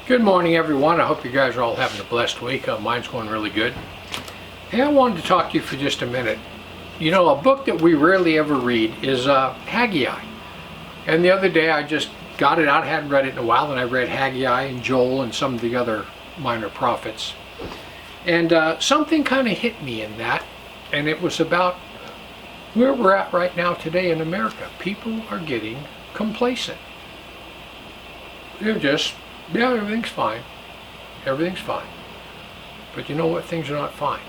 Good morning, everyone. I hope you guys are all having a blessed week. Mine's going really good. Hey, I wanted to talk to you for just a minute. You know, a book that we rarely ever read is Haggai. And the other day I just got it out, I hadn't read it in a while, and I read Haggai and Joel and some of the other minor prophets. And something kind of hit me in that, and it was about where we're at right now today in America. People are getting complacent. They're just, yeah, everything's fine. Everything's fine. But you know what? Things are not fine.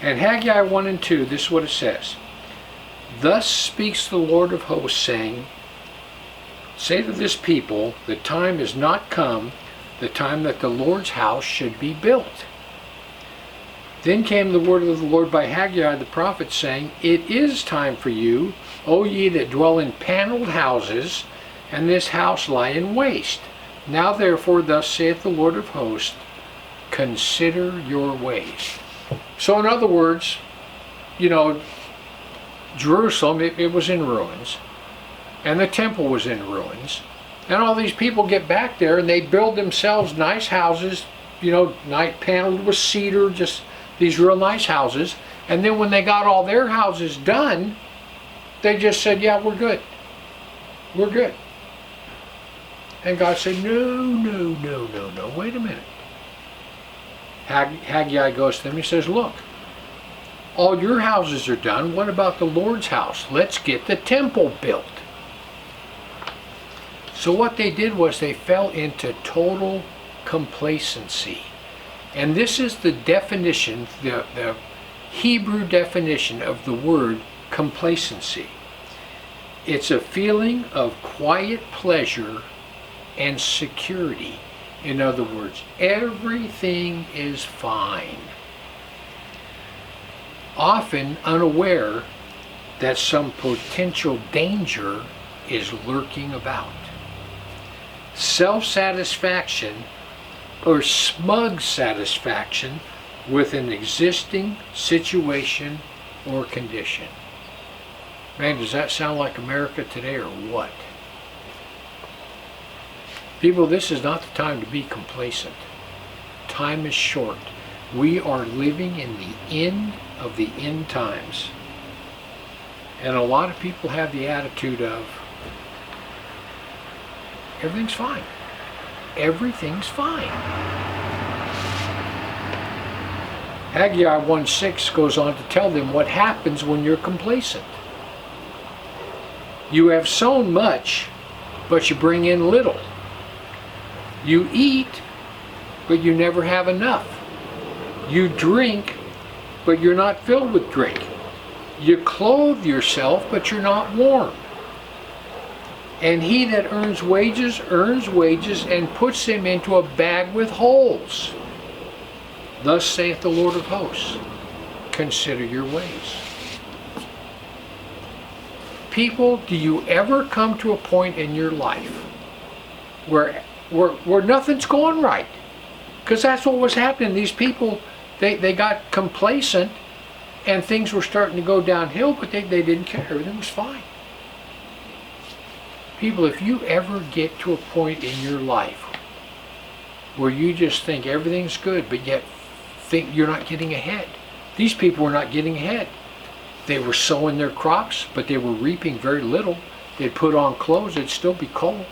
And Haggai 1 and 2, this is what it says. Thus speaks the Lord of hosts, saying, say to this people, the time is not come, the time that the Lord's house should be built. Then came the word of the Lord by Haggai the prophet, saying, it is time for you, O ye that dwell in paneled houses, and this house lie in waste. Now therefore, thus saith the Lord of hosts, consider your ways. So in other words, you know, Jerusalem, it was in ruins, and the temple was in ruins, and all these people get back there and they build themselves nice houses, you know, paneled with cedar, just these real nice houses, and then when they got all their houses done, they just said, yeah, we're good. We're good. And God said, no, wait a minute. Haggai goes to them, he says, look, all your houses are done, what about the Lord's house? Let's get the temple built. So what they did was they fell into total complacency. And this is the definition, the Hebrew definition of the word complacency. It's a feeling of quiet pleasure and security. In other words, everything is fine. Often unaware that some potential danger is lurking about. Self-satisfaction or smug satisfaction with an existing situation or condition. Man, does that sound like America today or what? People, this is not the time to be complacent. Time is short. We are living in the end of the end times. And a lot of people have the attitude of, everything's fine. Everything's fine. Haggai 1:6 goes on to tell them what happens when you're complacent. You have sown much, but you bring in little. You eat, but you never have enough. You drink, but you're not filled with drink. You clothe yourself, but you're not warm. And he that earns wages and puts them into a bag with holes. Thus saith the Lord of hosts, consider your ways. People, do you ever come to a point in your life where nothing's going right? Because that's what was happening. These people, they got complacent and things were starting to go downhill, but they didn't care. Everything was fine. People, if you ever get to a point in your life where you just think everything's good, but yet think you're not getting ahead. These people were not getting ahead. They were sowing their crops, but they were reaping very little. They'd put on clothes, it'd still be cold.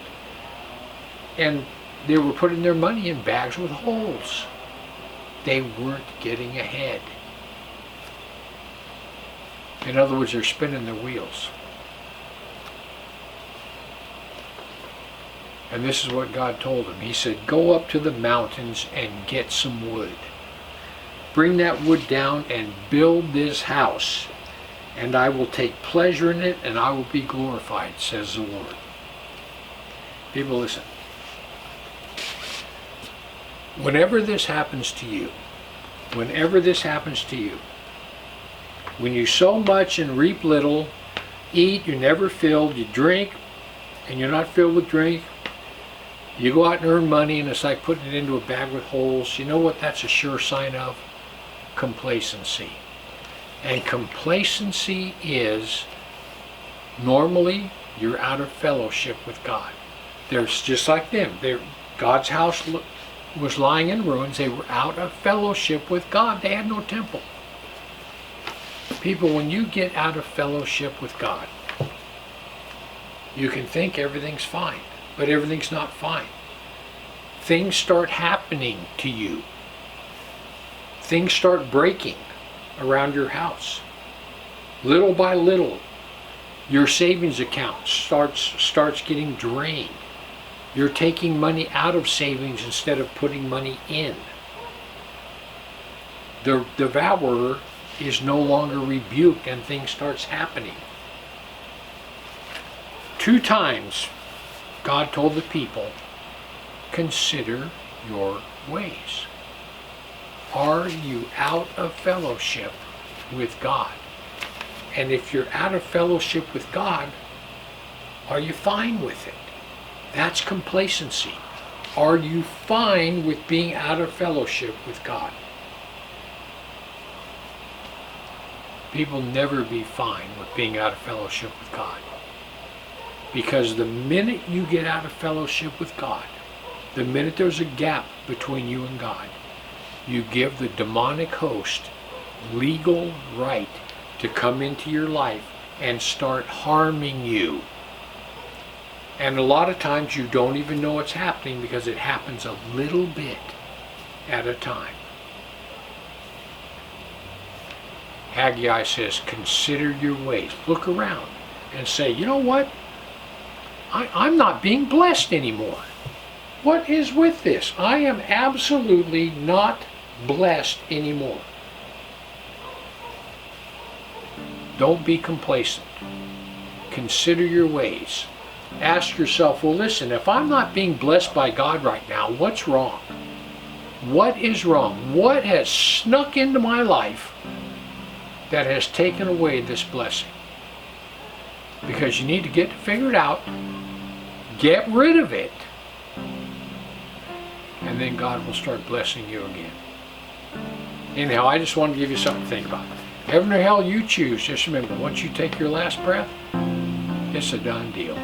And they were putting their money in bags with holes. They weren't getting ahead. In other words, they're spinning their wheels. And this is what God told him. He said, go up to the mountains and get some wood. Bring that wood down and build this house, and I will take pleasure in it, and I will be glorified, says the Lord. People, listen. Whenever this happens to you, when you sow much and reap little, eat, you're never filled, you drink, and you're not filled with drink, you go out and earn money, and it's like putting it into a bag with holes, you know what that's a sure sign of? Complacency. And complacency is, normally, you're out of fellowship with God. They're just like them. God's house was lying in ruins. They were out of fellowship with God. They had no temple. People, when you get out of fellowship with God, you can think everything's fine, but everything's not fine. Things start happening to you. Things start breaking around your house. Little by little, your savings account starts getting drained. You're taking money out of savings instead of putting money in. The devourer is no longer rebuked and things starts happening. 2 times God told the people, consider your ways. Are you out of fellowship with God? And if you're out of fellowship with God, are you fine with it? That's complacency. Are you fine with being out of fellowship with God? People never be fine with being out of fellowship with God. Because the minute you get out of fellowship with God, the minute there's a gap between you and God, you give the demonic host legal right to come into your life and start harming you. And a lot of times you don't even know it's happening because it happens a little bit at a time. Haggai says, consider your ways. Look around and say, you know what? I'm not being blessed anymore. What is with this? I am absolutely not blessed anymore. Don't be complacent. Consider your ways. Ask yourself, well, listen, if I'm not being blessed by God right now, what's wrong? What is wrong? What has snuck into my life that has taken away this blessing? Because you need to get it figured out, get rid of it, and then God will start blessing you again. Anyhow, I just want to give you something to think about. Heaven or hell, you choose. Just remember, once you take your last breath, it's a done deal.